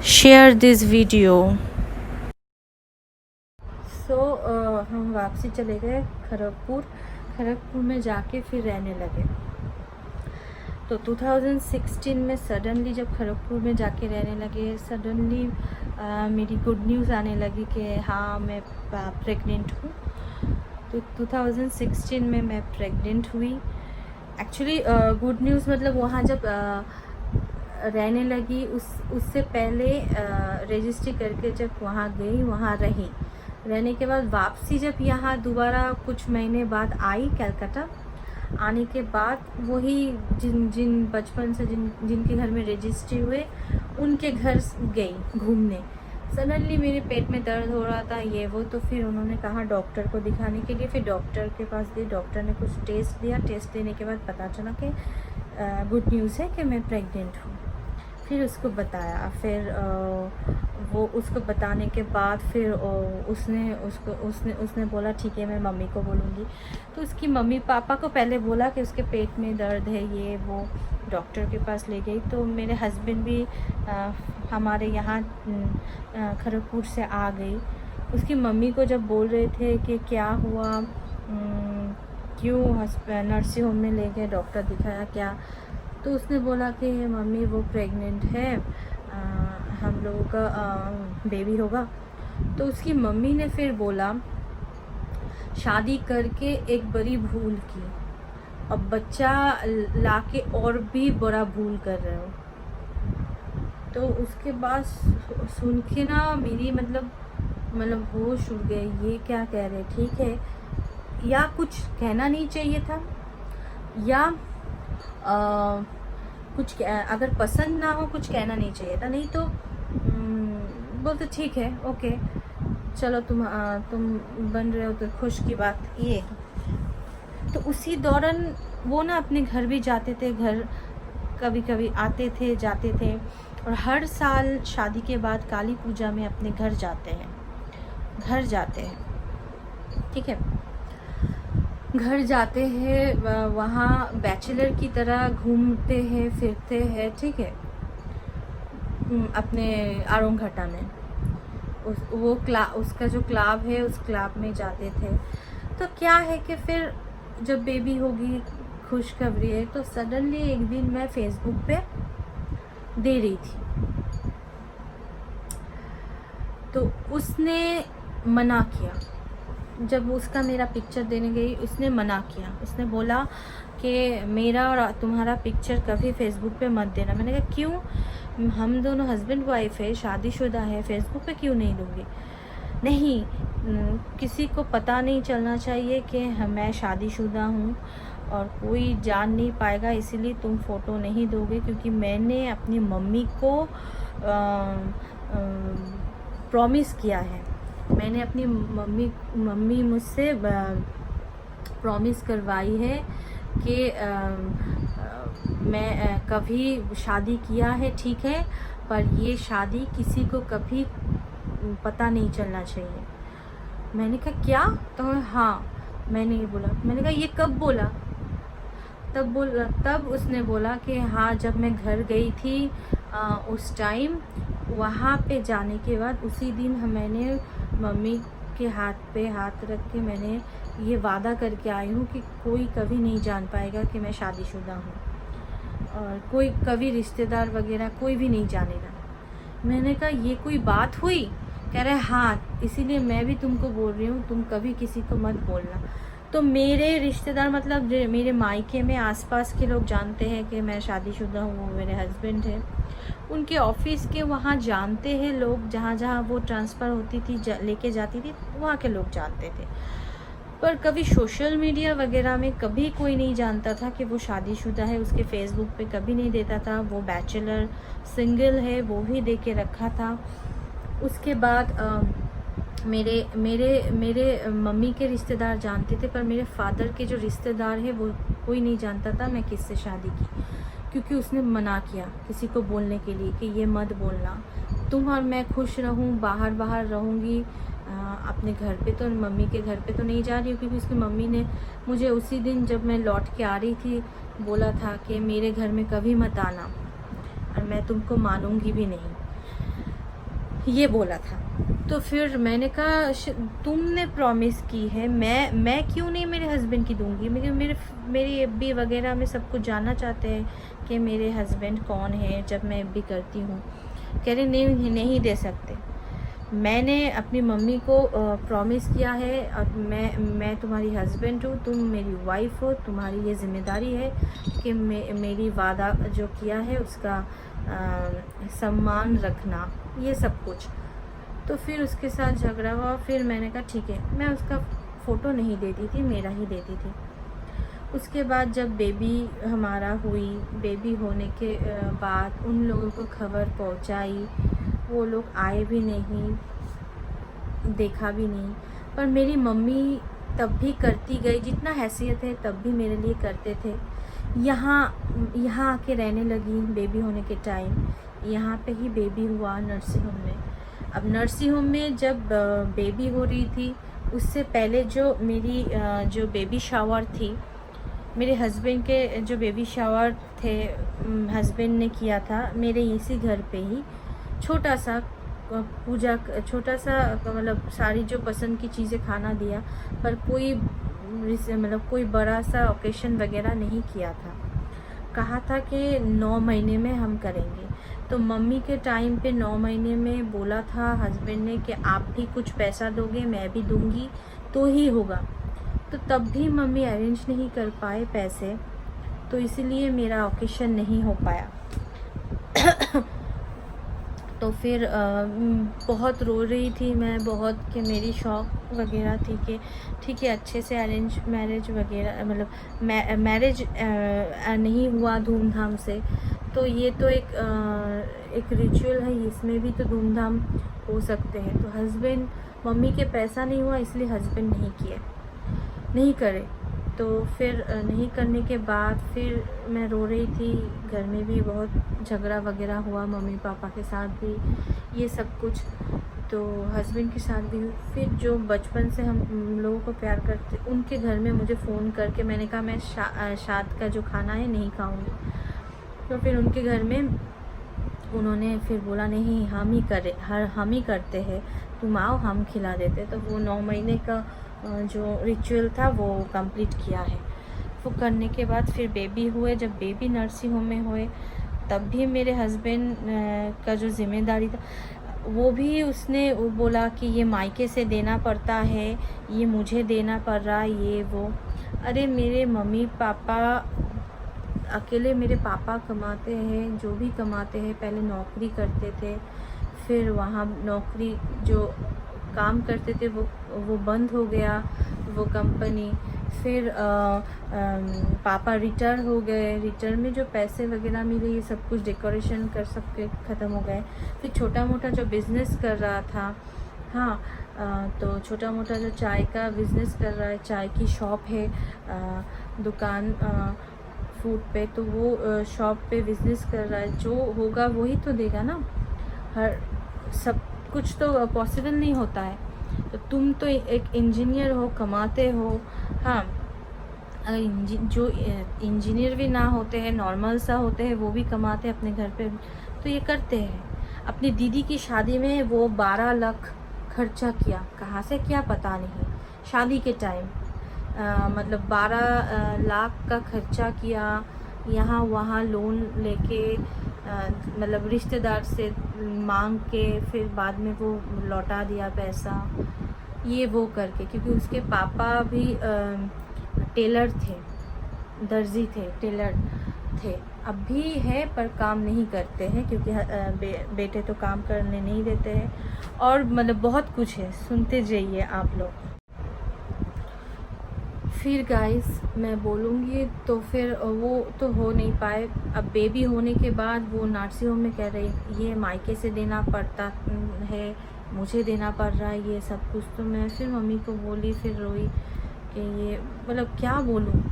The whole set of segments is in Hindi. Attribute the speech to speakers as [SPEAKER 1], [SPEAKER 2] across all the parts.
[SPEAKER 1] share this video. हम वापसी चले गए खड़गपुर में जाके फिर रहने लगे। तो 2016 में सडनली जब खड़गपुर में जाके रहने लगे, सडनली मेरी गुड न्यूज़ आने लगी कि हाँ मैं प्रेग्नेंट हूँ। तो 2016 में मैं प्रेग्नेंट हुई। एक्चुअली गुड न्यूज़ मतलब वहाँ जब रहने लगी उससे पहले रजिस्ट्री करके जब वहाँ गई, वहाँ रहने के बाद वापसी जब यहाँ दोबारा कुछ महीने बाद आई कलकत्ता, आने के बाद वही जिन बचपन से जिनके घर में रजिस्ट्री हुए उनके घर गई घूमने। सडनली मेरे पेट में दर्द हो रहा था, ये वो। तो फिर उन्होंने कहा डॉक्टर को दिखाने के लिए। फिर डॉक्टर के पास गई, डॉक्टर ने कुछ टेस्ट दिया। टेस्ट देने के बाद पता चला कि गुड न्यूज़ है कि मैं प्रेग्नेंट हूँ। फिर उसको बताया। फिर वो उसको बताने के बाद फिर उसने बोला ठीक है मैं मम्मी को बोलूँगी। तो उसकी मम्मी पापा को पहले बोला कि उसके पेट में दर्द है, ये वो। डॉक्टर के पास ले गई। तो मेरे हस्बैंड भी हमारे यहाँ खड़गपुर से आ गई। उसकी मम्मी को जब बोल रहे थे कि क्या हुआ, क्यों नर्सिंग होम में ले गए, डॉक्टर दिखाया क्या, तो उसने बोला कि मम्मी वो प्रेग्नेंट है, हम लोगों का बेबी होगा। तो उसकी मम्मी ने फिर बोला शादी करके एक बड़ी भूल की, अब बच्चा लाके और भी बड़ा भूल कर रहे हो। तो उसके बाद सुन के ना मेरी मतलब होश उड़ गए। ये क्या कह रहे, ठीक है, या कुछ कहना नहीं चाहिए था, या कुछ अगर पसंद ना हो कुछ कहना नहीं चाहिए था। नहीं तो बोलते ठीक है ओके चलो तुम बन रहे हो तो खुश की बात ये। तो उसी दौरान वो ना अपने घर भी जाते थे, घर कभी कभी आते थे जाते थे। और हर साल शादी के बाद काली पूजा में अपने घर जाते हैं, ठीक है। घर जाते हैं, वहाँ बैचलर की तरह घूमते हैं फिरते हैं, ठीक है। अपने आरोंघटा में उसका जो क्लब है उस क्लब में जाते थे। तो क्या है कि फिर जब बेबी होगी खुशखबरी है। तो सडनली एक दिन मैं फेसबुक पे दे रही थी, तो उसने मना किया। जब उसका मेरा पिक्चर देने गई उसने मना किया। उसने बोला कि मेरा और तुम्हारा पिक्चर कभी फेसबुक पे मत देना। मैंने कहा क्यों, हम दोनों हस्बैंड वाइफ है, शादीशुदा है, फेसबुक पे क्यों नहीं दूँगी। नहीं, किसी को पता नहीं चलना चाहिए कि मैं शादीशुदा हूँ और कोई जान नहीं पाएगा, इसीलिए तुम फ़ोटो नहीं दोगे। क्योंकि मैंने अपनी मम्मी को प्रॉमिस किया है, मैंने अपनी मम्मी मुझसे प्रॉमिस करवाई है कि मैं कभी शादी किया है, ठीक है, पर ये शादी किसी को कभी पता नहीं चलना चाहिए। मैंने कहा क्या, तो हाँ मैंने ये बोला। मैंने कहा ये कब बोला, तब उसने बोला कि हाँ जब मैं घर गई थी उस टाइम, वहाँ पे जाने के बाद उसी दिन मैंने मम्मी के हाथ पे हाथ रख के मैंने ये वादा करके आई हूँ कि कोई कभी नहीं जान पाएगा कि मैं शादीशुदा हूँ और कोई कभी रिश्तेदार वगैरह कोई भी नहीं जानेगा। मैंने कहा ये कोई बात हुई, कह रहे हाँ इसीलिए मैं भी तुमको बोल रही हूँ तुम कभी किसी को मत बोलना। तो मेरे रिश्तेदार मतलब मेरे मायके में आसपास के लोग जानते हैं कि मैं शादीशुदा हूँ, वो मेरे हस्बैंड हैं। उनके ऑफिस के वहाँ जानते हैं लोग, जहाँ जहाँ वो ट्रांसफ़र होती थी लेके जाती थी वहाँ के लोग जानते थे। पर कभी सोशल मीडिया वगैरह में कभी कोई नहीं जानता था कि वो शादीशुदा है। उसके फेसबुक पे कभी नहीं देता था, वो बैचलर सिंगल है वो भी दे के रखा था। उसके बाद मेरे मम्मी के रिश्तेदार जानते थे, पर मेरे फादर के जो रिश्तेदार है वो कोई नहीं जानता था मैं किससे शादी की, क्योंकि उसने मना किया किसी को बोलने के लिए कि ये मत बोलना, तुम और मैं खुश रहूँ, बाहर रहूँगी, अपने घर पे तो मम्मी के घर पे तो नहीं जा रही हूँ। क्योंकि उसकी मम्मी ने मुझे उसी दिन जब मैं लौट के आ रही थी बोला था कि मेरे घर में कभी मत आना और मैं तुमको मानूंगी भी नहीं। ये बोला था। तो फिर मैंने कहा तुमने प्रॉमिस की है, मैं क्यों नहीं मेरे हस्बैंड की दूंगी। मेरी एफबी वगैरह में सब कुछ जानना चाहते हैं कि मेरे हस्बैंड कौन है जब मैं एफबी करती हूँ। कह रहे नहीं दे सकते। मैंने अपनी मम्मी को प्रॉमिस किया है और मैं तुम्हारी हस्बैंड हूँ, तुम मेरी वाइफ हो, तुम्हारी ये जिम्मेदारी है कि मेरी वादा जो किया है उसका सम्मान रखना, ये सब कुछ। तो फिर उसके साथ झगड़ा हुआ। फिर मैंने कहा ठीक है, मैं उसका फ़ोटो नहीं देती थी, मेरा ही देती थी। उसके बाद जब बेबी हमारा हुई, बेबी होने के बाद उन लोगों को खबर पहुंचाई, वो लोग आए भी नहीं, देखा भी नहीं। पर मेरी मम्मी तब भी करती गई, जितना हैसियत है तब भी मेरे लिए करते थे। यहाँ आके रहने लगी बेबी होने के टाइम। यहाँ पे ही बेबी हुआ नर्सिंग होम में। अब नर्सिंग होम में जब बेबी हो रही थी, उससे पहले जो मेरी जो बेबी शावर थी, मेरे हस्बैंड के जो बेबी शावर थे, हस्बैंड ने किया था मेरे इसी घर पे ही। छोटा सा पूजा, छोटा सा मतलब सारी जो पसंद की चीज़ें खाना दिया, पर कोई बड़ा सा ओकेशन वगैरह नहीं किया था। कहा था कि 9 महीने में हम करेंगे। तो मम्मी के टाइम पे 9 महीने में बोला था हस्बैंड ने कि आप भी कुछ पैसा दोगे, मैं भी दूंगी तो ही होगा। तो तब भी मम्मी अरेंज नहीं कर पाए पैसे, तो इसीलिए मेरा ओकेशन नहीं हो पाया। तो फिर बहुत रो रही थी मैं, बहुत कि मेरी शौक़ वगैरह थी कि ठीक है अच्छे से अरेंज मैरिज वगैरह, मतलब मैरिज नहीं हुआ धूमधाम से, तो ये तो एक रिचुअल है, इसमें भी तो धूमधाम हो सकते हैं। तो हस्बैंड, मम्मी के पैसा नहीं हुआ इसलिए हस्बैंड नहीं करे। तो फिर नहीं करने के बाद फिर मैं रो रही थी, घर में भी बहुत झगड़ा वगैरह हुआ, मम्मी पापा के साथ भी ये सब कुछ, तो हस्बैंड के साथ भी। फिर जो बचपन से हम लोगों को प्यार करते, उनके घर में मुझे फ़ोन करके मैंने कहा मैं शाद का जो खाना है नहीं खाऊंगी। तो फिर उनके घर में उन्होंने फिर बोला नहीं, हम ही करते हैं, तुम आओ हम खिला देते। तो वो 9 महीने का जो रिचुअल था वो कंप्लीट किया है। वो करने के बाद फिर बेबी हुए। जब बेबी नर्सिंग होम में हुए तब भी मेरे हस्बैंड का जो जिम्मेदारी था वो भी उसने बोला कि ये मायके से देना पड़ता है, ये मुझे देना पड़ रहा है, ये वो। अरे मेरे मम्मी पापा अकेले, मेरे पापा कमाते हैं, जो भी कमाते हैं, पहले नौकरी करते थे, फिर वहाँ नौकरी जो काम करते थे वो बंद हो गया, वो कंपनी। फिर पापा रिटायर हो गए, रिटायर में जो पैसे वगैरह मिले ये सब कुछ डेकोरेशन कर सब के ख़त्म हो गए। फिर छोटा मोटा जो बिज़नेस कर रहा था, हाँ, तो छोटा मोटा जो चाय का बिज़नेस कर रहा है, चाय की शॉप है, दुकान फूड पे, तो वो शॉप पे बिज़नेस कर रहा है। जो होगा वही तो देगा ना, हर सब कुछ तो पॉसिबल नहीं होता है। तो तुम तो एक इंजीनियर हो, कमाते हो, हाँ, अगर जो इंजीनियर भी ना होते हैं, नॉर्मल सा होते हैं, वो भी कमाते हैं अपने घर पे, तो ये करते हैं। अपनी दीदी की शादी में वो 12 लाख खर्चा किया, कहाँ से किया पता नहीं, शादी के टाइम मतलब 12 लाख का खर्चा किया, यहाँ वहाँ लोन लेके, मतलब रिश्तेदार से मांग के, फिर बाद में वो लौटा दिया पैसा, ये वो करके। क्योंकि उसके पापा भी टेलर थे, दर्जी थे, टेलर थे, अब भी है पर काम नहीं करते हैं क्योंकि बेटे तो काम करने नहीं देते हैं। और मतलब बहुत कुछ है, सुनते जाइए आप लोग। फिर गाइस मैं बोलूँगी तो फिर वो तो हो नहीं पाए। अब बेबी होने के बाद वो नर्सिंग होम में कह रही ये मायके से देना पड़ता है, मुझे देना पड़ रहा है ये सब कुछ। तो मैं फिर मम्मी को बोली, फिर रोई कि ये मतलब क्या बोलूँ।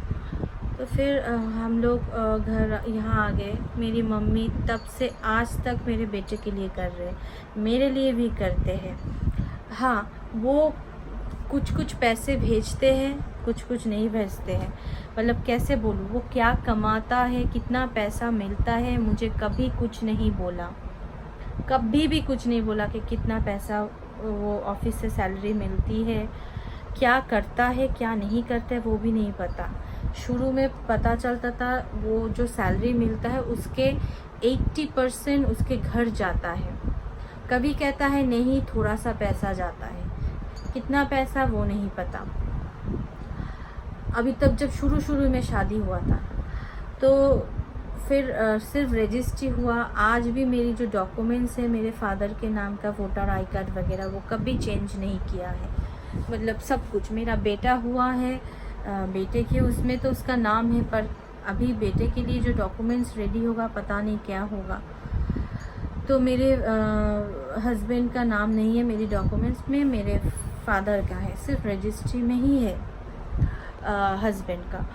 [SPEAKER 1] तो फिर हम लोग घर यहाँ आ गए। मेरी मम्मी तब से आज तक मेरे बेटे के लिए कर रहे, मेरे लिए भी करते हैं। हाँ, वो कुछ पैसे भेजते हैं, कुछ नहीं भेजते हैं। मतलब कैसे बोलूँ, वो क्या कमाता है, कितना पैसा मिलता है, मुझे कभी कुछ नहीं बोला। कभी भी कुछ नहीं बोला कि कितना पैसा वो ऑफिस से सैलरी मिलती है, क्या करता है क्या नहीं करता है वो भी नहीं पता। शुरू में पता चलता था वो जो सैलरी मिलता है उसके 80% उसके घर जाता है। कभी कहता है नहीं थोड़ा सा पैसा जाता है, कितना पैसा वो नहीं पता। अभी तब जब शुरू में शादी हुआ था तो फिर सिर्फ रजिस्ट्री हुआ। आज भी मेरी जो डॉक्यूमेंट्स है मेरे फादर के नाम का, वोटर आई कार्ड वगैरह, वो कभी चेंज नहीं किया है। मतलब सब कुछ मेरा बेटा हुआ है, बेटे के उसमें तो उसका नाम है, पर अभी बेटे के लिए जो डॉक्यूमेंट्स रेडी होगा पता नहीं क्या होगा। तो मेरे हस्बैंड का नाम नहीं है मेरी डॉक्यूमेंट्स में, मेरे फादर का है, सिर्फ रजिस्ट्री में ही है हस्बैंड का।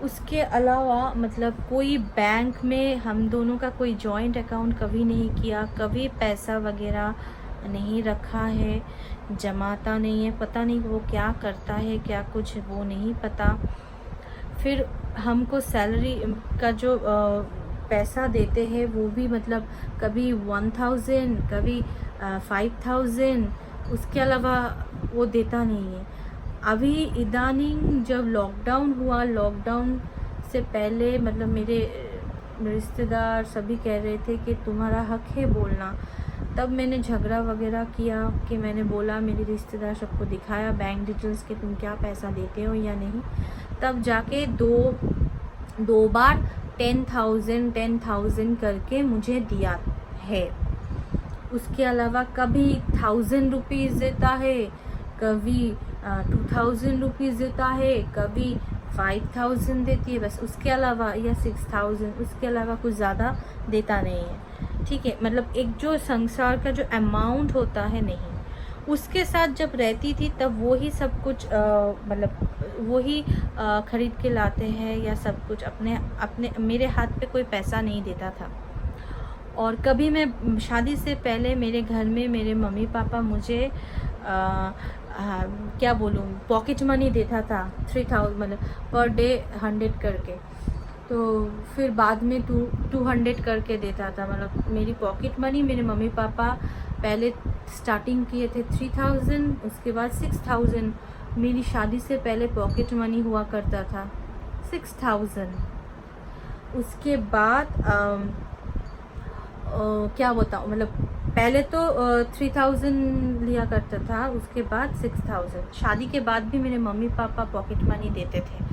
[SPEAKER 1] उसके अलावा मतलब कोई बैंक में हम दोनों का कोई जॉइंट अकाउंट कभी नहीं किया, कभी पैसा वगैरह नहीं रखा है, जमाता नहीं है, पता नहीं वो क्या करता है क्या कुछ वो नहीं पता। फिर हमको सैलरी का जो पैसा देते हैं वो भी मतलब कभी 1000 कभी 5000, उसके अलावा वो देता नहीं है। अभी इदानीं जब लॉकडाउन हुआ, लॉकडाउन से पहले मतलब मेरे रिश्तेदार सभी कह रहे थे कि तुम्हारा हक है बोलना। तब मैंने झगड़ा वगैरह किया कि मैंने बोला, मेरे रिश्तेदार सबको दिखाया बैंक डिटेल्स के तुम क्या पैसा देते हो या नहीं। तब जाके दो बार 10,000 करके मुझे दिया है। उसके अलावा कभी 1000 रुपीज़ देता है, कभी 2000 रुपीज़ देता है, कभी 5000 देती है बस। उसके अलावा या 6000, उसके अलावा कुछ ज़्यादा देता नहीं है। ठीक है, मतलब एक जो संसार का जो अमाउंट होता है नहीं। उसके साथ जब रहती थी तब वो ही सब कुछ मतलब वो ही ख़रीद के लाते हैं या सब कुछ अपने मेरे हाथ पे कोई पैसा नहीं देता था। और कभी मैं शादी से पहले मेरे घर में मेरे मम्मी पापा मुझे क्या बोलूँ पॉकेट मनी देता था 3000 मतलब पर डे 100 करके। तो फिर बाद में 200 करके देता था। मतलब मेरी पॉकेट मनी मेरे मम्मी पापा पहले स्टार्टिंग किए थे 3000, उसके बाद 6000। मेरी शादी से पहले पॉकेट मनी हुआ करता था 6000। उसके बाद क्या बताऊँ मतलब पहले तो 3000 लिया करता था, उसके बाद 6000। शादी के बाद भी मेरे मम्मी पापा पॉकेट मनी देते थे।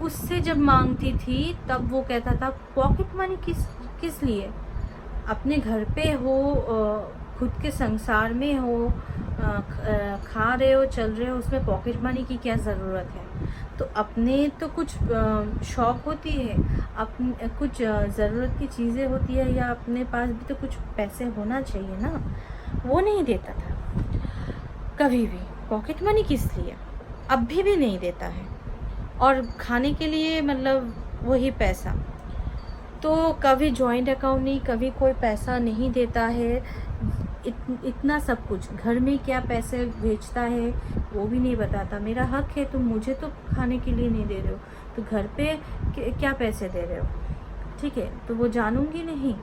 [SPEAKER 1] उससे जब मांगती थी तब वो कहता था पॉकेट मनी किस लिए, अपने घर पे हो, खुद के संसार में हो, खा रहे हो चल रहे हो, उसमें पॉकेट मनी की क्या ज़रूरत है। तो अपने तो कुछ शौक़ होती है, अपने कुछ ज़रूरत की चीज़ें होती है, या अपने पास भी तो कुछ पैसे होना चाहिए ना। वो नहीं देता था कभी भी पॉकेट मनी, किस लिए, अभी भी नहीं देता है। और खाने के लिए मतलब वही पैसा। तो कभी जॉइंट अकाउंट नहीं, कभी कोई पैसा नहीं देता है। इतना सब कुछ घर में क्या पैसे भेजता है वो भी नहीं बताता। मेरा हक है, तुम मुझे तो खाने के लिए नहीं दे रहे हो तो घर पे क्या पैसे दे रहे हो। ठीक है, तो वो जानूंगी नहीं।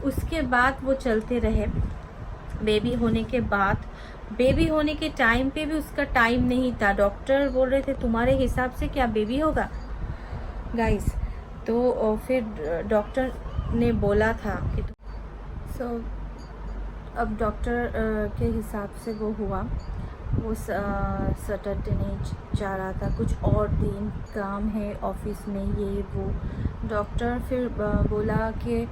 [SPEAKER 1] उसके बाद वो चलते रहे। बेबी होने के बाद, बेबी होने के टाइम पे भी उसका टाइम नहीं था। डॉक्टर बोल रहे थे तुम्हारे हिसाब से क्या बेबी होगा गाइस। तो फिर डॉक्टर ने बोला था कि अब डॉक्टर के हिसाब से वो हुआ। वो सैटरडे नहीं जा रहा था, कुछ और दिन काम है ऑफिस में ये वो। डॉक्टर फिर बोला कि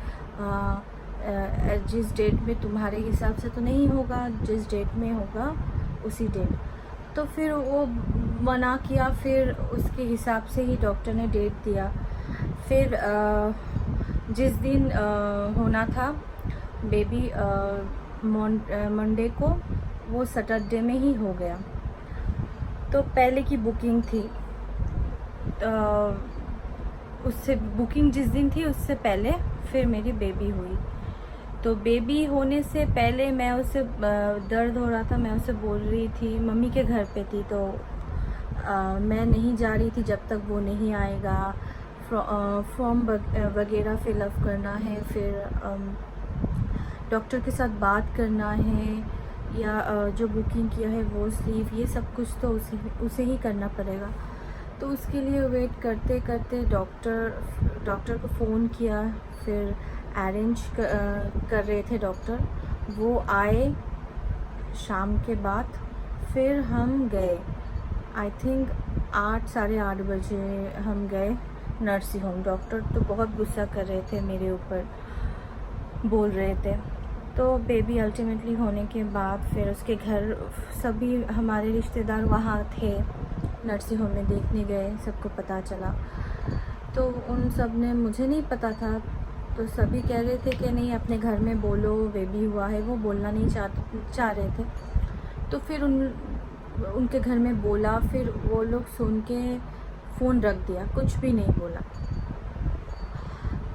[SPEAKER 1] जिस डेट में तुम्हारे हिसाब से तो नहीं होगा, जिस डेट में होगा उसी डेट। तो फिर वो मना किया, फिर उसके हिसाब से ही डॉक्टर ने डेट दिया। फिर जिस दिन होना था बेबी मंडे को, वो सैटरडे में ही हो गया। तो पहले की बुकिंग थी, उससे बुकिंग जिस दिन थी उससे पहले फिर मेरी बेबी हुई। तो बेबी होने से पहले मैं उससे दर्द हो रहा था, मैं उससे बोल रही थी, मम्मी के घर पे थी तो मैं नहीं जा रही थी जब तक वो नहीं आएगा। फॉर्म वगैरह फिलअप करना है, फिर डॉक्टर के साथ बात करना है या जो बुकिंग किया है वो स्लीव, ये सब कुछ तो उसे ही करना पड़ेगा। तो उसके लिए वेट करते करते डॉक्टर को फ़ोन किया, फिर अरेंज कर रहे थे डॉक्टर, वो आए शाम के बाद। फिर हम गए, आई थिंक 8 साढ़े 8 बजे हम गए नर्सिंग होम। डॉक्टर तो बहुत गुस्सा कर रहे थे मेरे ऊपर, बोल रहे थे। तो बेबी अल्टीमेटली होने के बाद फिर उसके घर सभी हमारे रिश्तेदार वहाँ थे, नर्सिंग होम में देखने गए, सबको पता चला। तो उन सब ने, मुझे नहीं पता था, तो सभी कह रहे थे कि नहीं अपने घर में बोलो बेबी हुआ है, वो बोलना नहीं चाह रहे थे। तो फिर उनके घर में बोला, फिर वो लोग सुन के फ़ोन रख दिया, कुछ भी नहीं बोला।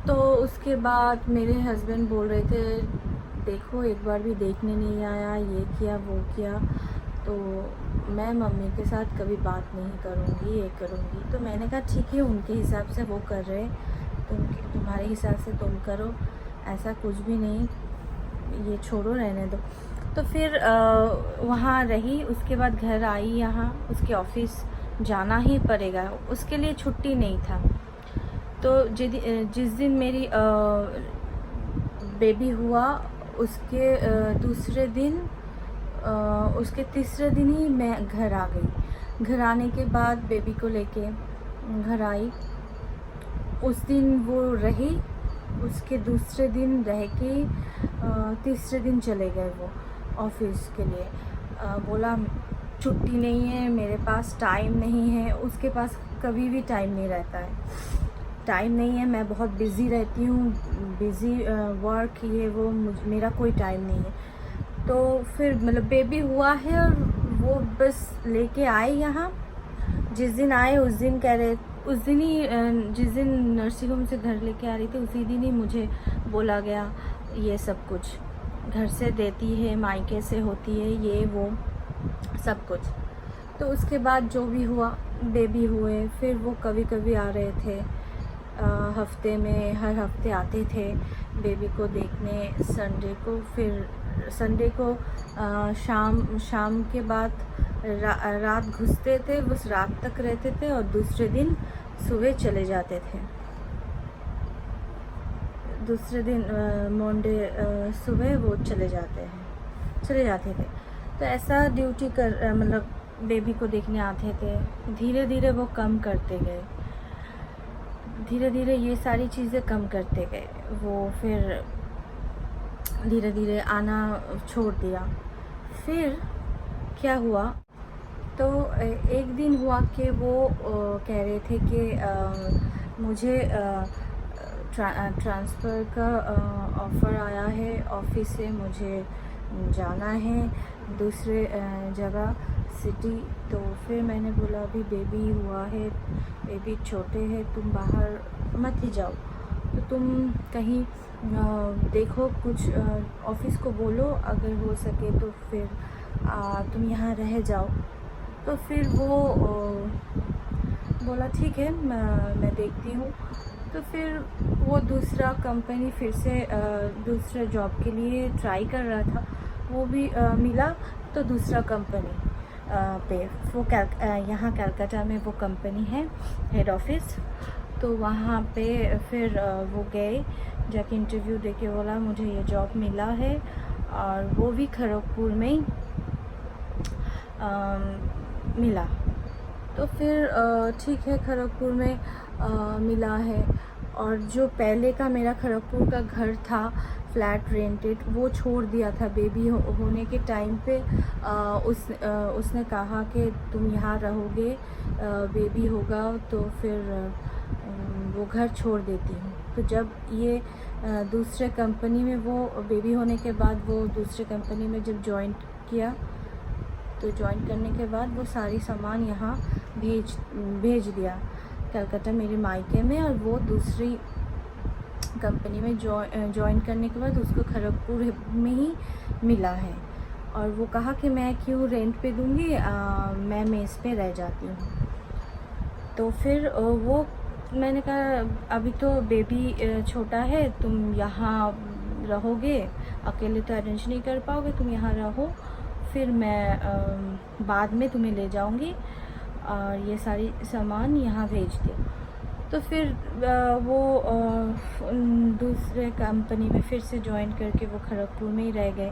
[SPEAKER 1] तो उसके बाद मेरे हस्बैंड बोल रहे थे देखो एक बार भी देखने नहीं आया, ये किया वो किया, तो मैं मम्मी के साथ कभी बात नहीं करूँगी, ये करूँगी। तो मैंने कहा ठीक है, उनके हिसाब से वो कर रहे, तुम्हारे हिसाब से तुम करो, ऐसा कुछ भी नहीं, ये छोड़ो, रहने दो। तो फिर वहाँ रही, उसके बाद घर आई यहाँ, उसके ऑफिस जाना ही पड़ेगा, उसके लिए छुट्टी नहीं था। तो जिस दिन मेरी बेबी हुआ उसके दूसरे दिन, उसके तीसरे दिन ही मैं घर आ गई। घर आने के बाद बेबी को लेके घर आई, उस दिन वो रही, उसके दूसरे दिन रह के तीसरे दिन चले गए वो ऑफिस के लिए। बोला छुट्टी नहीं है, मेरे पास टाइम नहीं है। उसके पास कभी भी टाइम नहीं रहता है, टाइम नहीं है, मैं बहुत बिज़ी रहती हूँ, बिज़ी वर्क, ये वो, मेरा कोई टाइम नहीं है। तो फिर मतलब बेबी हुआ है और वो बस लेके आए यहाँ। जिस दिन आए उस दिन कह रहे, उस दिन ही जिस दिन नर्सिंग होम से घर लेके आ रही थी उसी दिन ही मुझे बोला गया ये सब कुछ, घर से देती है, मायके से होती है, ये वो सब कुछ। तो उसके बाद जो भी हुआ, बेबी हुए, फिर वो कभी कभी आ रहे थे, हफ्ते में हर हफ्ते आते थे बेबी को देखने संडे को। फिर संडे को शाम के बाद रात घुसते थे, बस रात तक रहते थे और दूसरे दिन सुबह चले जाते थे। दूसरे दिन मंडे सुबह वो चले जाते थे। तो ऐसा ड्यूटी कर मतलब बेबी को देखने आते थे। धीरे धीरे वो कम करते गए, धीरे धीरे ये सारी चीज़ें कम करते गए वो। फिर धीरे धीरे आना छोड़ दिया। फिर क्या हुआ, तो एक दिन हुआ कि वो कह रहे थे कि मुझे ट्रांसफ़र का ऑफ़र आया है ऑफिस से, मुझे जाना है दूसरे जगह सिटी। तो फिर मैंने बोला अभी बेबी हुआ है, बेबी छोटे हैं, तुम बाहर मत ही जाओ, तो तुम कहीं देखो, कुछ ऑफिस को बोलो अगर हो सके तो फिर तुम यहाँ रह जाओ। तो फिर वो बोला ठीक है, मैं देखती हूँ। तो फिर वो दूसरा कंपनी फिर से दूसरे जॉब के लिए ट्राई कर रहा था, वो भी मिला। तो दूसरा कंपनी पे वो यहाँ कलकत्ता में वो कंपनी है हेड ऑफिस, तो वहाँ पे फिर वो गए, जाके इंटरव्यू देके बोला मुझे ये जॉब मिला है, और वो भी खड़गपुर में ही मिला। तो फिर ठीक है, खड़गपुर में मिला है। और जो पहले का मेरा खड़गपुर का घर था फ्लैट रेंटेड, वो छोड़ दिया था बेबी होने के टाइम पे। उसने कहा कि तुम यहाँ रहोगे, बेबी होगा तो फिर वो घर छोड़ देती हूँ। तो जब ये दूसरे कंपनी में वो बेबी होने के बाद वो दूसरे कंपनी में जब जॉइन किया, तो जॉइन करने के बाद वो सारी सामान यहाँ भेज दिया कलकत्ता मेरे मायके में। और वो दूसरी कंपनी में जॉइन करने के बाद उसको खड़गपुर में ही मिला है। और वो कहा कि मैं क्यों रेंट पे दूँगी, मैं मेस पे रह जाती हूँ। तो फिर वो मैंने कहा अभी तो बेबी छोटा है, तुम यहाँ रहोगे अकेले तो अरेंज नहीं कर पाओगे, तुम यहाँ रहो, फिर मैं बाद में तुम्हें ले जाऊँगी और ये सारी सामान यहाँ भेज दिया। तो फिर वो दूसरे कंपनी में फिर से ज्वाइन करके वो खड़गपुर में ही रह गए।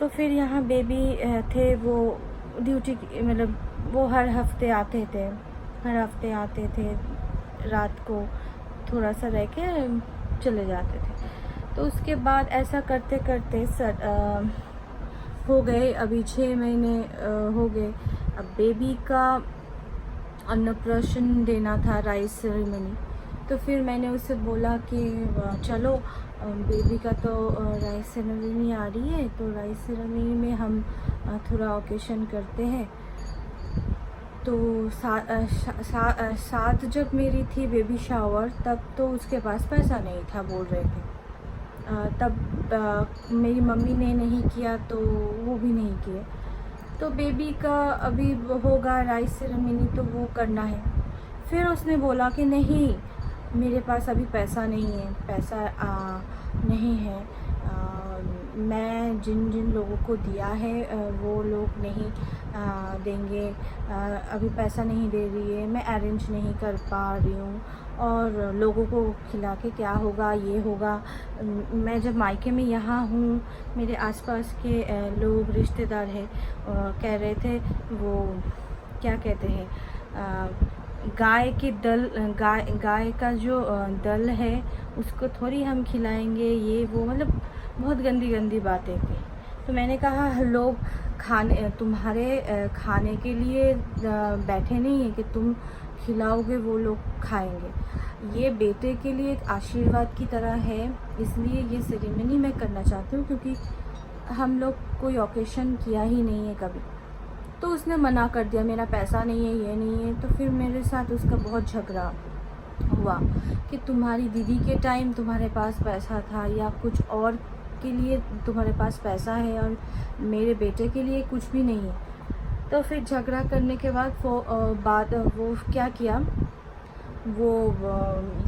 [SPEAKER 1] तो फिर यहाँ बेबी थे, वो ड्यूटी मतलब वो हर हफ्ते आते थे, रात को थोड़ा सा रह के चले जाते थे। तो उसके बाद ऐसा करते करते हो गए, अभी 6 महीने हो गए। अब बेबी का अन्नप्राशन देना था, राइस सेरेमनी। तो फिर मैंने उससे बोला कि चलो बेबी का तो राइस सेरेमनी आ रही है, तो राइस सेरेमनी में हम थोड़ा ओकेशन करते हैं। तो साथ जब मेरी थी बेबी शावर, तब तो उसके पास पैसा नहीं था, बोल रहे थे। तब मेरी मम्मी ने नहीं किया तो वो भी नहीं किए। तो बेबी का अभी होगा राइस सेरेमनी, तो वो करना है। फिर उसने बोला कि नहीं, मेरे पास अभी पैसा नहीं है, नहीं है। मैं जिन जिन लोगों को दिया है वो लोग नहीं देंगे, अभी पैसा नहीं दे रही है, मैं अरेंज नहीं कर पा रही हूँ, और लोगों को खिला के क्या होगा, ये होगा। मैं जब मायके में यहाँ हूँ, मेरे आसपास के लोग रिश्तेदार हैं, कह रहे थे, वो क्या कहते हैं, गाय का जो दल है उसको थोड़ी हम खिलाएंगे, ये वो, मतलब बहुत गंदी बातें थी। तो मैंने कहा, लोग तुम्हारे खाने के लिए बैठे नहीं हैं कि तुम खिलाओगे, वो लोग खाएंगे। ये बेटे के लिए एक आशीर्वाद की तरह है, इसलिए ये सेरेमनी मैं करना चाहती हूँ, क्योंकि हम लोग कोई ओकेशन किया ही नहीं है कभी। तो उसने मना कर दिया, मेरा पैसा नहीं है, ये नहीं है। तो फिर मेरे साथ उसका बहुत झगड़ा हुआ कि तुम्हारी दीदी के टाइम तुम्हारे पास पैसा था, या कुछ और के लिए तुम्हारे पास पैसा है, और मेरे बेटे के लिए कुछ भी नहीं है। तो फिर झगड़ा करने के बाद वो क्या किया, वो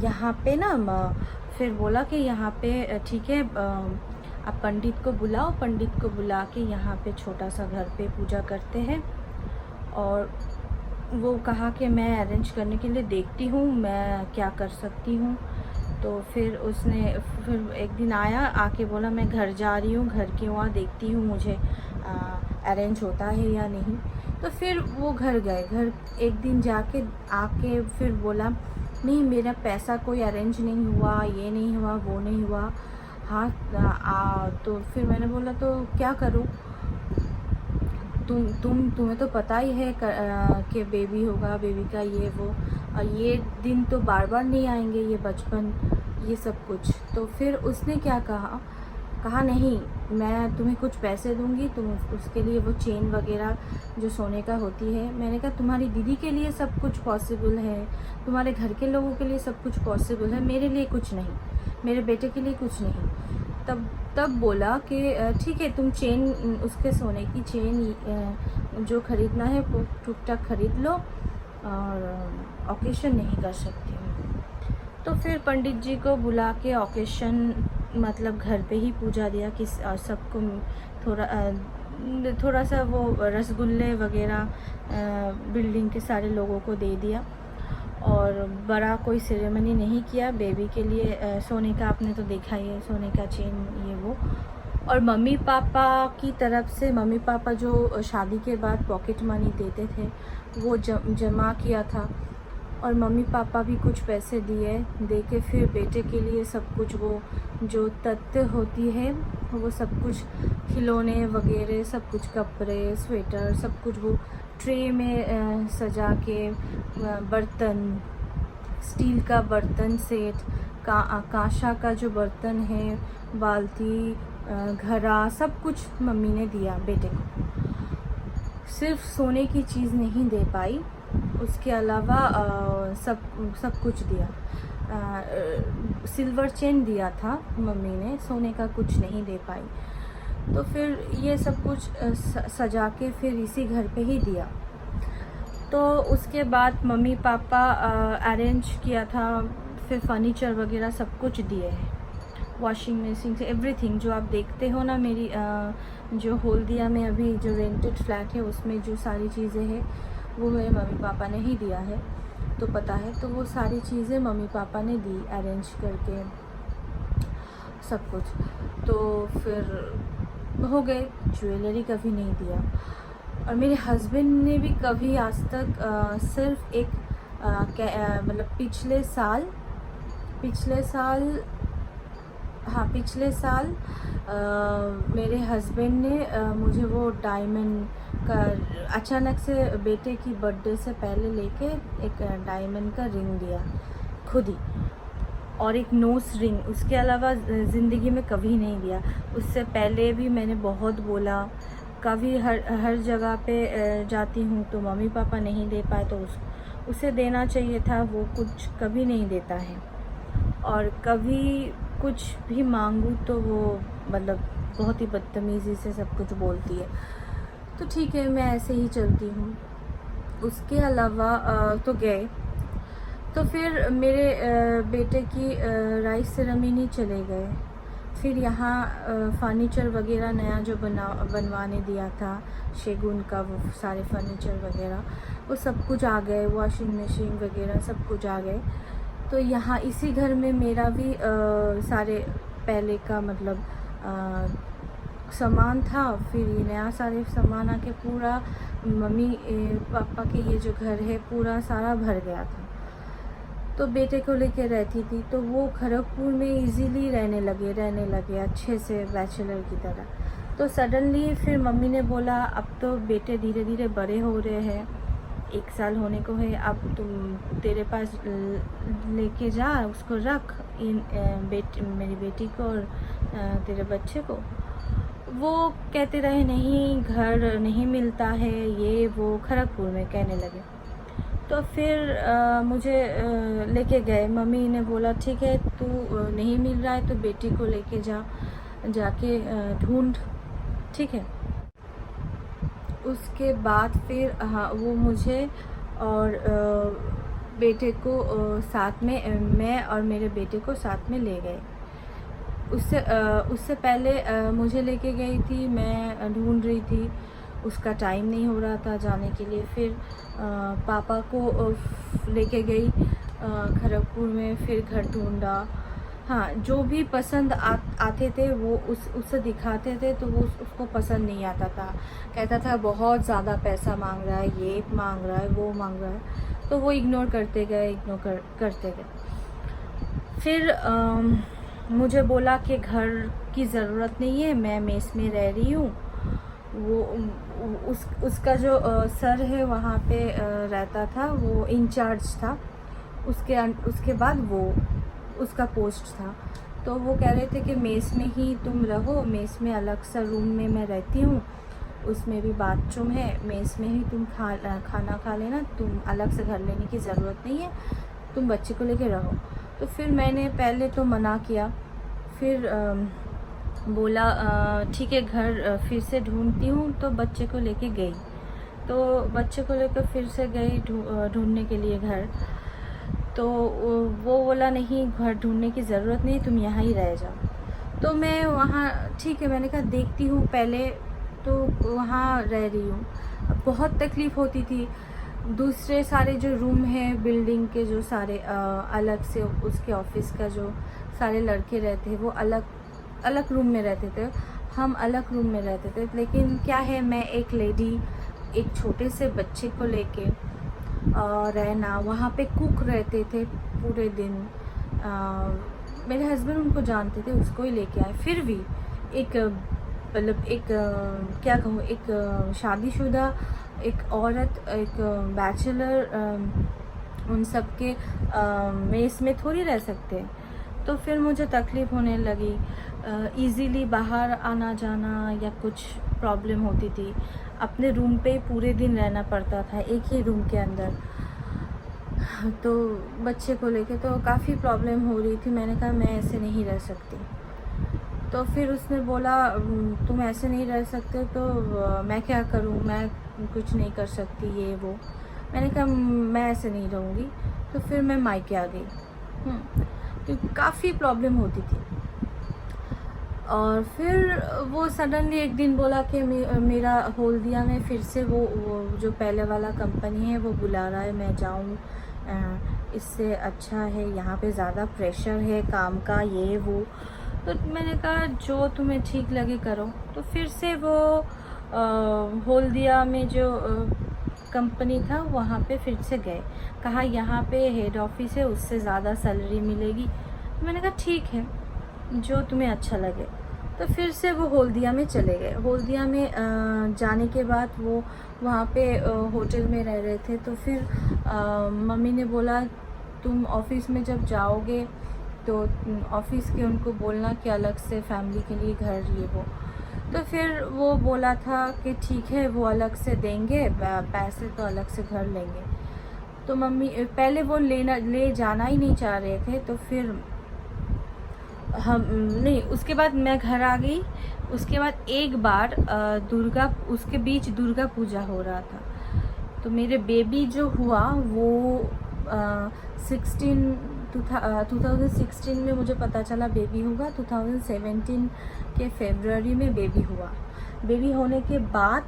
[SPEAKER 1] यहाँ पे ना फिर बोला कि यहाँ पे ठीक है, आप पंडित को बुलाओ, पंडित को बुला के यहाँ पे छोटा सा घर पे पूजा करते हैं। और वो कहा कि मैं अरेंज करने के लिए देखती हूँ मैं क्या कर सकती हूँ। तो फिर उसने फिर एक दिन आके बोला, मैं घर जा रही हूँ, घर के वहाँ देखती हूँ मुझे अरेंज होता है या नहीं। तो फिर वो घर गए, घर एक दिन जाके आके फिर बोला, नहीं मेरा पैसा कोई अरेंज नहीं हुआ, ये नहीं हुआ, वो नहीं हुआ। हाँ तो फिर मैंने बोला, तो क्या करूँ, तुम्हें तो पता ही है कि बेबी होगा, बेबी का ये वो, और ये दिन तो बार बार नहीं आएंगे, ये बचपन, ये सब कुछ। तो फिर उसने क्या कहा नहीं, मैं तुम्हें कुछ पैसे दूंगी, तुम उसके लिए वो चेन वगैरह जो सोने का होती है। मैंने कहा, तुम्हारी दीदी के लिए सब कुछ पॉसिबल है, तुम्हारे घर के लोगों के लिए सब कुछ पॉसिबल है, मेरे लिए कुछ नहीं, मेरे बेटे के लिए कुछ नहीं। तब बोला कि ठीक है, तुम चेन, उसके सोने की चेन जो ख़रीदना है वो टुकटाक खरीद लो, और ओकेशन नहीं कर सकती हूँ। तो फिर पंडित जी को बुला के ओकेशन मतलब घर पे ही पूजा दिया कि सबको थोड़ा सा वो रसगुल्ले वगैरह बिल्डिंग के सारे लोगों को दे दिया, और बड़ा कोई सेरेमनी नहीं किया। बेबी के लिए सोने का आपने तो देखा ही है, सोने का चेन ये वो। और मम्मी पापा की तरफ से, मम्मी पापा जो शादी के बाद पॉकेट मनी देते थे वो जमा किया था, और मम्मी पापा भी कुछ पैसे दे के फिर बेटे के लिए सब कुछ, वो जो तथ्य होती है वो सब कुछ, खिलौने वगैरह सब कुछ, कपड़े, स्वेटर, सब कुछ वो ट्रे में सजा के, बर्तन, स्टील का बर्तन सेट, कांसा का जो बर्तन है, बाल्टी, घड़ा, सब कुछ मम्मी ने दिया बेटे को। सिर्फ सोने की चीज़ नहीं दे पाई, उसके अलावा सब कुछ दिया। सिल्वर चेन दिया था मम्मी ने, सोने का कुछ नहीं दे पाई। तो फिर ये सब कुछ सजा के फिर इसी घर पे ही दिया। तो उसके बाद मम्मी पापा अरेंज किया था, फिर फर्नीचर वगैरह सब कुछ दिए हैं। वॉशिंग मशीन से एवरीथिंग जो आप देखते हो ना मेरी जो हल्दिया में अभी जो रेंटेड फ्लैट है उसमें जो सारी चीज़ें हैं वो मेरे मम्मी पापा ने ही दिया है, तो पता है। तो वो सारी चीज़ें मम्मी पापा ने दी अरेंज करके सब कुछ। तो फिर हो गए, ज्वेलरी कभी नहीं दिया। और मेरे हस्बैंड ने भी कभी आज तक सिर्फ एक मतलब पिछले साल मेरे हस्बैंड ने मुझे वो डायमंड का अचानक से बेटे की बर्थडे से पहले लेके एक डायमंड का रिंग दिया खुद ही, और एक नोज रिंग। उसके अलावा ज़िंदगी में कभी नहीं दिया। उससे पहले भी मैंने बहुत बोला, कभी हर जगह पे जाती हूँ तो मम्मी पापा नहीं दे पाए तो उसे देना चाहिए था, वो कुछ कभी नहीं देता है। और कभी कुछ भी मांगूँ तो वो मतलब बहुत ही बदतमीज़ी से सब कुछ बोलती है। तो ठीक है, मैं ऐसे ही चलती हूँ। उसके अलावा तो गए, तो फिर मेरे बेटे की राइस सेरेमनी चले गए। फिर यहाँ फर्नीचर वगैरह नया जो बनवाने दिया था शेगुन का, वो सारे फर्नीचर वगैरह वो सब कुछ आ गए, वॉशिंग मशीन वगैरह सब कुछ आ गए। तो यहाँ इसी घर में मेरा भी सारे पहले का मतलब सामान था, फिर ये नया सारे सामान आके पूरा मम्मी पापा के ये जो घर है पूरा सारा भर गया था। तो बेटे को लेके रहती थी, तो वो खड़गपुर में इजीली रहने लगे अच्छे से बैचलर की तरह। तो सडनली फिर मम्मी ने बोला अब तो बेटे धीरे धीरे बड़े हो रहे हैं, 1 साल होने को है, अब तुम तेरे पास लेके जा, उसको रख मेरी बेटी को और तेरे बच्चे को। वो कहते रहे नहीं घर नहीं मिलता है, ये वो खड़गपुर में कहने लगे। तो फिर मुझे लेके गए। मम्मी ने बोला ठीक है, तू नहीं मिल रहा है तो बेटी को लेके जाके ढूंढ, ठीक है। उसके बाद फिर वो मुझे और बेटे को साथ में, मैं और मेरे बेटे को साथ में ले गए। उससे पहले मुझे लेके गई थी, मैं ढूंढ रही थी, उसका टाइम नहीं हो रहा था जाने के लिए। फिर पापा को लेके गई खड़गपुर में, फिर घर ढूंढा। हाँ, जो भी पसंद आते थे वो उससे दिखाते थे, तो वो उसको पसंद नहीं आता था, कहता था बहुत ज़्यादा पैसा मांग रहा है, ये मांग रहा है, वो मांग रहा है। तो वो इग्नोर करते गए। फिर मुझे बोला कि घर की ज़रूरत नहीं है, मैं मेस में रह रही हूँ। वो उसका जो सर है वहाँ पे रहता था, वो इंचार्ज था। उसके बाद वो उसका पोस्ट था। तो वो कह रहे थे कि मेस में ही तुम रहो, मेस में अलग सा रूम में मैं रहती हूँ, उसमें भी बाथरूम है, मेस में ही तुम खाना खा लेना, तुम अलग से घर लेने की ज़रूरत नहीं है, तुम बच्चे को लेके रहो। तो फिर मैंने पहले तो मना किया, फिर बोला ठीक है घर फिर से ढूंढती हूँ। तो बच्चे को लेके गई, तो बच्चे को लेकर फिर से गई ढूंढने के लिए घर। तो वो बोला नहीं, घर ढूंढने की ज़रूरत नहीं, तुम यहाँ ही रह जाओ। तो मैं वहाँ ठीक है, मैंने कहा देखती हूँ पहले, तो वहाँ रह रही हूँ। बहुत तकलीफ़ होती थी। दूसरे सारे जो रूम हैं बिल्डिंग के, जो सारे अलग से उसके ऑफिस का जो सारे लड़के रहते हैं वो अलग रूम में रहते थे, हम अलग रूम में रहते थे। लेकिन क्या है, मैं एक लेडी एक छोटे से बच्चे को लेके रहना, वहाँ पे कुक रहते थे पूरे दिन। मेरे हस्बैंड उनको जानते थे, उसको ही लेके आए। फिर भी एक मतलब एक क्या कहूँ, एक शादीशुदा एक औरत, एक बैचलर, उन सब के मेस में थोड़ी रह सकते। तो फिर मुझे तकलीफ़ होने लगी, इजीली बाहर आना जाना या कुछ प्रॉब्लम होती थी। अपने रूम पे पूरे दिन रहना पड़ता था, एक ही रूम के अंदर। तो बच्चे को लेके तो काफ़ी प्रॉब्लम हो रही थी। मैंने कहा मैं ऐसे नहीं रह सकती। तो फिर उसने बोला तुम ऐसे नहीं रह सकते तो मैं क्या करूं, मैं कुछ नहीं कर सकती, ये वो। मैंने कहा मैं ऐसे नहीं रहूँगी। तो फिर मैं मायके आ गई, क्योंकि काफ़ी प्रॉब्लम होती थी। और फिर वो सडनली एक दिन बोला कि मेरा हल्दिया में फिर से वो जो पहले वाला कंपनी है वो बुला रहा है, मैं जाऊँ, इससे अच्छा है यहाँ पे ज़्यादा प्रेशर है काम का, ये वो। तो मैंने कहा जो तुम्हें ठीक लगे करो। तो फिर से वो हल्दिया में जो कंपनी था वहाँ पे फिर से गए, कहा यहाँ पे हेड ऑफिस है, उससे ज़्यादा सैलरी मिलेगी। तो मैंने कहा ठीक है, जो तुम्हें अच्छा लगे। तो फिर से वो हल्दिया में चले गए। हल्दिया में जाने के बाद वो वहाँ पे होटल में रह रहे थे। तो फिर मम्मी ने बोला तुम ऑफिस में जब जाओगे तो ऑफिस के उनको बोलना कि अलग से फैमिली के लिए घर ये वो। तो फिर वो बोला था कि ठीक है, वो अलग से देंगे पैसे, तो अलग से घर लेंगे। तो मम्मी पहले वो ले जाना ही नहीं चाह रहे थे। तो फिर हम नहीं, उसके बाद मैं घर आ गई। उसके बाद एक बार उसके बीच दुर्गा पूजा हो रहा था। तो मेरे बेबी जो हुआ वो 2016 में मुझे पता चला बेबी होगा। 2017 के फरवरी में बेबी हुआ। बेबी होने के बाद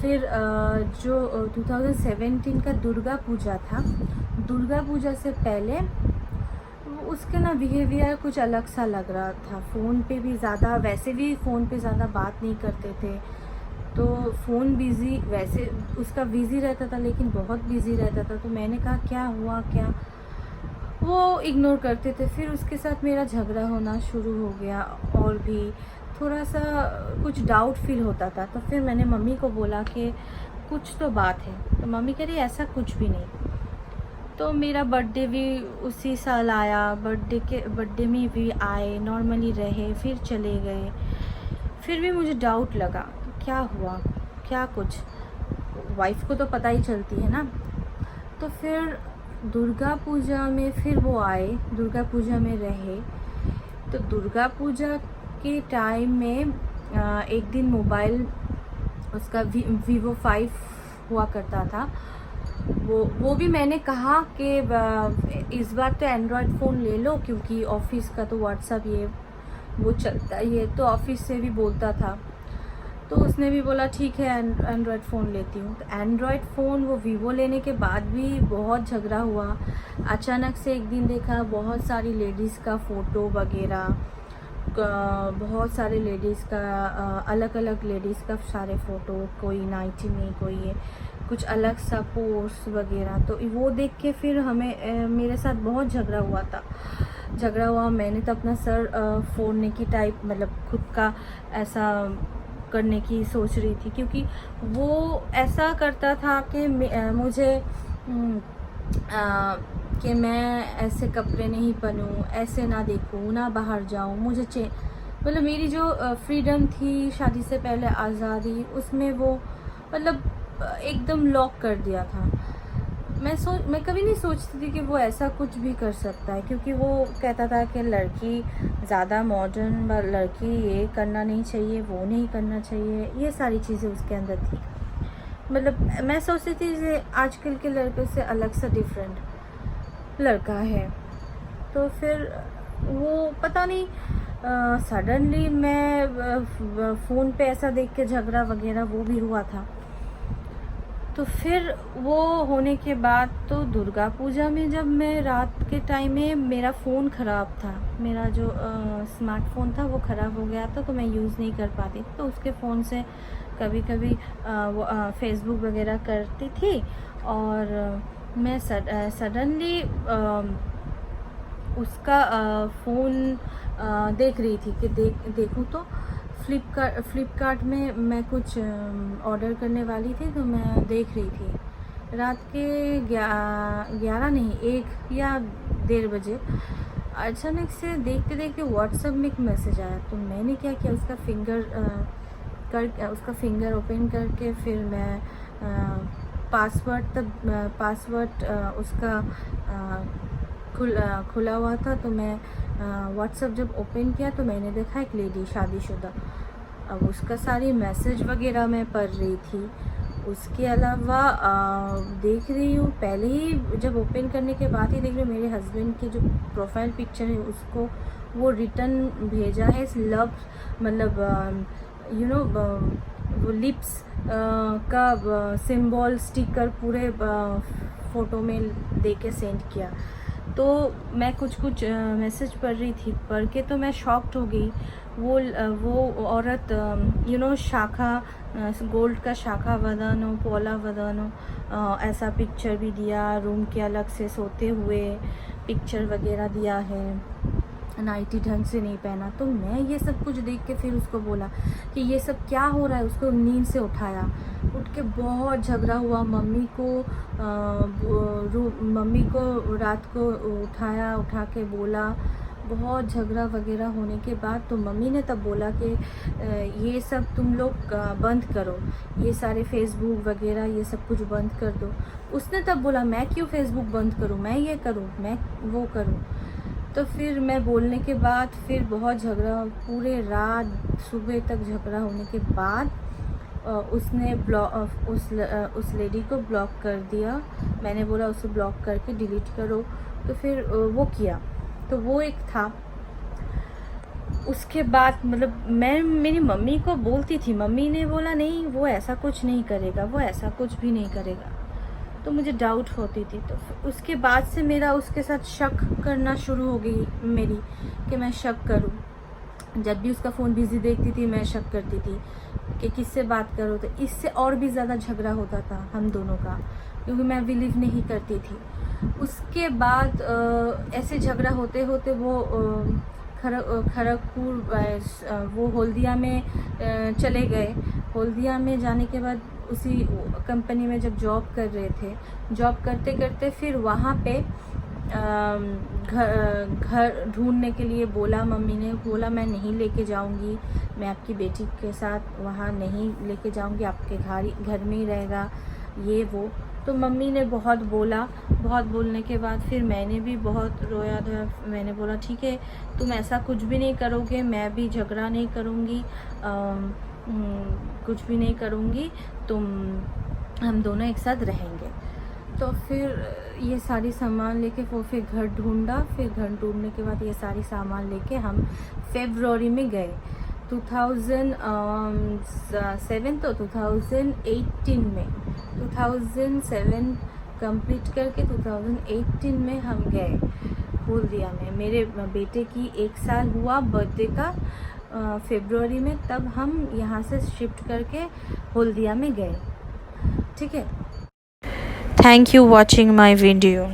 [SPEAKER 1] फिर जो 2017 का दुर्गा पूजा था, दुर्गा पूजा से पहले उसके ना बिहेवियर कुछ अलग सा लग रहा था। फ़ोन पे भी ज़्यादा, वैसे भी फ़ोन पे ज़्यादा बात नहीं करते थे। तो फ़ोन बिज़ी, वैसे उसका बिज़ी रहता था लेकिन बहुत बिज़ी रहता था। तो मैंने कहा क्या हुआ क्या, वो इग्नोर करते थे। फिर उसके साथ मेरा झगड़ा होना शुरू हो गया और भी थोड़ा सा कुछ डाउट फील होता था। तो फिर मैंने मम्मी को बोला कि कुछ तो बात है। तो मम्मी कह रही ऐसा कुछ भी नहीं। तो मेरा बर्थडे भी उसी साल आया, बर्थडे में भी आए, नॉर्मली रहे, फिर चले गए। फिर भी मुझे डाउट लगा तो क्या हुआ, क्या कुछ, वाइफ को तो पता ही चलती है ना। तो फिर दुर्गा पूजा में फिर वो आए, दुर्गा पूजा में रहे। तो दुर्गा पूजा के टाइम में एक दिन मोबाइल उसका Vivo 5 हुआ करता था। वो भी मैंने कहा कि इस बार तो एंड्रॉयड फ़ोन ले लो, क्योंकि ऑफिस का तो व्हाट्सअप ये वो चलता ही है, तो ऑफिस से भी बोलता था। तो उसने भी बोला ठीक है एंड्रॉयड फ़ोन लेती हूँ। तो एंड्रॉयड फ़ोन वो वीवो लेने के बाद भी बहुत झगड़ा हुआ। अचानक से एक दिन देखा बहुत सारी लेडीज़ का फ़ोटो वगैरह, बहुत सारे लेडीज़ का अलग अलग लेडीज़ का सारे फ़ोटो, कोई नाइटी में, कोई ये कुछ अलग सा पोस्ट वगैरह। तो वो देख के फिर मेरे साथ बहुत झगड़ा हुआ। मैंने तो अपना सर फोड़ने की टाइप, मतलब खुद का ऐसा करने की सोच रही थी, क्योंकि वो ऐसा करता था कि मुझे कि मैं ऐसे कपड़े नहीं पहनूं, ऐसे ना देखूं, ना बाहर जाऊं, मुझे मतलब मेरी जो फ्रीडम थी शादी से पहले, आज़ादी, उसमें वो मतलब एकदम लॉक कर दिया था। मैं कभी नहीं सोचती थी कि वो ऐसा कुछ भी कर सकता है, क्योंकि वो कहता था कि लड़की ज़्यादा मॉडर्न, लड़की ये करना नहीं चाहिए, वो नहीं करना चाहिए, ये सारी चीज़ें उसके अंदर थी। मतलब मैं सोचती थी कि आजकल के लड़कों से अलग सा डिफरेंट लड़का है। तो फिर वो पता नहीं सडनली मैं फ़ोन पे ऐसा देख के झगड़ा वगैरह वो भी हुआ था। तो फिर वो होने के बाद तो दुर्गा पूजा में जब मैं रात के टाइम में, मेरा फ़ोन ख़राब था, मेरा जो स्मार्टफोन था वो ख़राब हो गया था, तो मैं यूज़ नहीं कर पाती। तो उसके फ़ोन से कभी कभी फेसबुक वगैरह करती थी। और मैं सडनली उसका फ़ोन देख रही थी कि देखूँ तो फ्लिपकार्ट में मैं कुछ ऑर्डर करने वाली थी। तो मैं देख रही थी रात के 11 नहीं 1 या 1:30 बजे। अचानक से देखते देखते व्हाट्सएप में एक मैसेज आया। तो मैंने क्या किया, उसका फिंगर ओपन करके फिर मैं पासवर्ड उसका खुला हुआ था। तो मैं व्हाट्सएप जब ओपन किया तो मैंने देखा एक लेडी शादीशुदा। अब उसका सारी मैसेज वगैरह मैं पढ़ रही थी। उसके अलावा देख रही हूँ, पहले ही जब ओपन करने के बाद ही देख रही हूँ मेरे हस्बैंड की जो प्रोफाइल पिक्चर है उसको वो रिटर्न भेजा है लव, मतलब वो लिप्स का सिंबल स्टिकर पूरे फ़ोटो में दे के सेंड किया। तो मैं कुछ मैसेज पढ़ रही थी, पढ़ के तो मैं शॉक्ड हो गई। वो औरत शाखा गोल्ड का शाखा बदन हो, पौला बदन हो, ऐसा पिक्चर भी दिया, रूम के अलग से सोते हुए पिक्चर वगैरह दिया है, नाइटी ढंग से नहीं पहना। तो मैं ये सब कुछ देख के फिर उसको बोला कि ये सब क्या हो रहा है। उसको नींद से उठाया, उठ के बहुत झगड़ा हुआ। मम्मी को रात को उठा के बोला, बहुत झगड़ा वगैरह होने के बाद तो मम्मी ने तब बोला कि ये सब तुम लोग बंद करो, ये सारे फेसबुक वगैरह ये सब कुछ बंद कर दो। उसने तब बोला मैं क्यों फेसबुक बंद करूँ, मैं ये करूँ, मैं वो करूँ। तो फिर मैं बोलने के बाद फिर बहुत झगड़ा, पूरे रात सुबह तक झगड़ा होने के बाद उसने उस लेडी को ब्लॉक कर दिया। मैंने बोला उसे ब्लॉक करके डिलीट करो, तो फिर वो किया। तो वो एक था। उसके बाद मतलब मैं मेरी मम्मी को बोलती थी, मम्मी ने बोला नहीं वो ऐसा कुछ नहीं करेगा, वो ऐसा कुछ भी नहीं करेगा। तो मुझे डाउट होती थी। तो उसके बाद से मेरा उसके साथ शक करना शुरू हो गई मेरी, कि मैं शक करूं। जब भी उसका फ़ोन बिज़ी देखती थी मैं शक करती थी कि किससे बात करो। तो इससे और भी ज़्यादा झगड़ा होता था हम दोनों का, क्योंकि मैं बिलीव नहीं करती थी। उसके बाद ऐसे झगड़ा होते होते वो खड़गपुर वो हल्दिया में चले गए। हल्दिया में जाने के बाद उसी कंपनी में जब जॉब कर रहे थे, जॉब करते करते फिर वहाँ पे घर ढूंढने के लिए बोला। मम्मी ने बोला मैं नहीं लेके जाऊंगी, मैं आपकी बेटी के साथ वहाँ नहीं लेके जाऊंगी, आपके घर में ही रहेगा, ये वो। तो मम्मी ने बहुत बोला, बहुत बोलने के बाद फिर मैंने भी बहुत रोया था। मैंने बोला ठीक है तुम ऐसा कुछ भी नहीं करोगे, मैं भी झगड़ा नहीं करूँगी, कुछ भी नहीं करूँगी, हम दोनों एक साथ रहेंगे। तो फिर ये सारी सामान लेके वो फिर घर ढूंढा। फिर घर ढूंढने के बाद ये सारी सामान लेके हम फरवरी में गए 2007। तो 2018 में 2007 कंप्लीट करके 2018 में हम गए हल्दिया में। मेरे बेटे की 1 साल हुआ बर्थडे का फरवरी में, तब हम यहाँ से शिफ्ट करके हल्दिया में गए। ठीक है। Thank you watching my video.